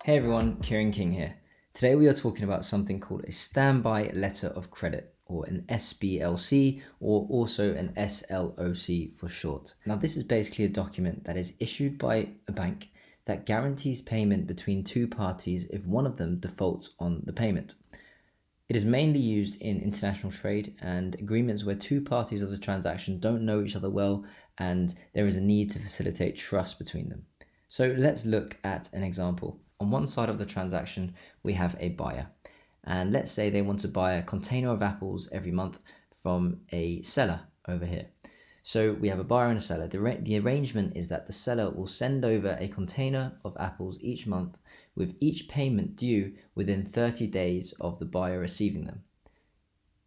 Hey everyone, Kieran King here. Today we are talking about something called a standby letter of credit, or an SBLC, or also an SLOC for short. Now this is basically a document that is issued by a bank that guarantees payment between two parties if one of them defaults on the payment. It is mainly used in international trade and agreements where two parties of the transaction don't know each other well and there is a need to facilitate trust between them. So let's look at an example. On one side of the transaction, we have a buyer, and let's say they want to buy a container of apples every month from a seller over here. So we have a buyer and a seller. The arrangement is that the seller will send over a container of apples each month, with each payment due within 30 days of the buyer receiving them.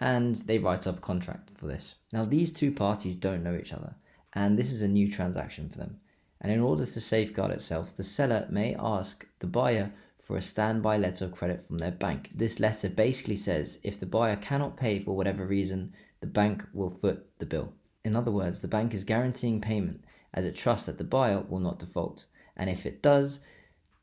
And they write up a contract for this. Now these two parties don't know each other, and this is a new transaction for them. And in order to safeguard itself, the seller may ask the buyer for a standby letter of credit from their bank. This letter basically says if the buyer cannot pay for whatever reason, the bank will foot the bill. In other words, the bank is guaranteeing payment as it trusts that the buyer will not default. And if it does,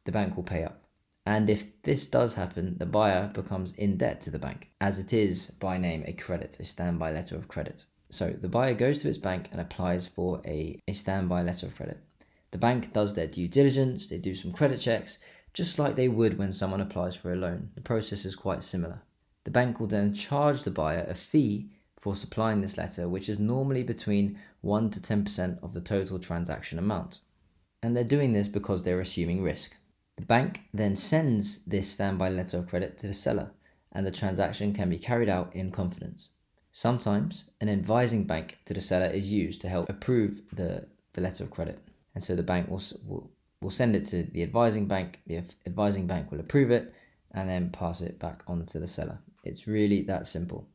the bank will pay up. And if this does happen, the buyer becomes in debt to the bank, as it is by name a credit, a standby letter of credit. So the buyer goes to its bank and applies for a standby letter of credit. The bank does their due diligence, they do some credit checks, just like they would when someone applies for a loan. The process is quite similar. The bank will then charge the buyer a fee for supplying this letter, which is normally between 1 to 10% of the total transaction amount. And they're doing this because they're assuming risk. The bank then sends this standby letter of credit to the seller, and the transaction can be carried out in confidence. Sometimes an advising bank to the seller is used to help approve the letter of credit. And so the bank will send it to the advising bank bank will approve it and then pass it back on to the seller. It's really that simple.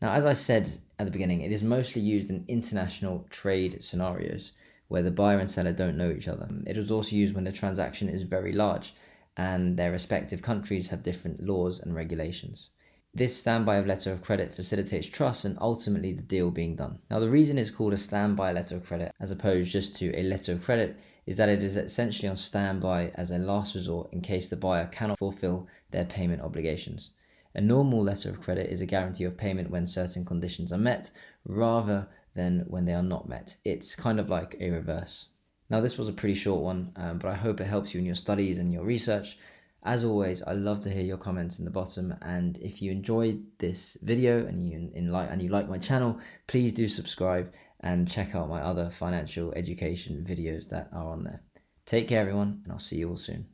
Now, as I said at the beginning, it is mostly used in international trade scenarios where the buyer and seller don't know each other. It is also used when the transaction is very large and their respective countries have different laws and regulations. This standby letter of credit facilitates trust and ultimately the deal being done. Now, the reason it's called a standby letter of credit as opposed just to a letter of credit is that it is essentially on standby as a last resort in case the buyer cannot fulfill their payment obligations. A normal letter of credit is a guarantee of payment when certain conditions are met rather than when they are not met. It's kind of like a reverse. Now, this was a pretty short one, but I hope it helps you in your studies and your research. As always, I love to hear your comments in the bottom, and if you enjoyed this video and you like my channel, please do subscribe and check out my other financial education videos that are on there. Take care everyone, and I'll see you all soon.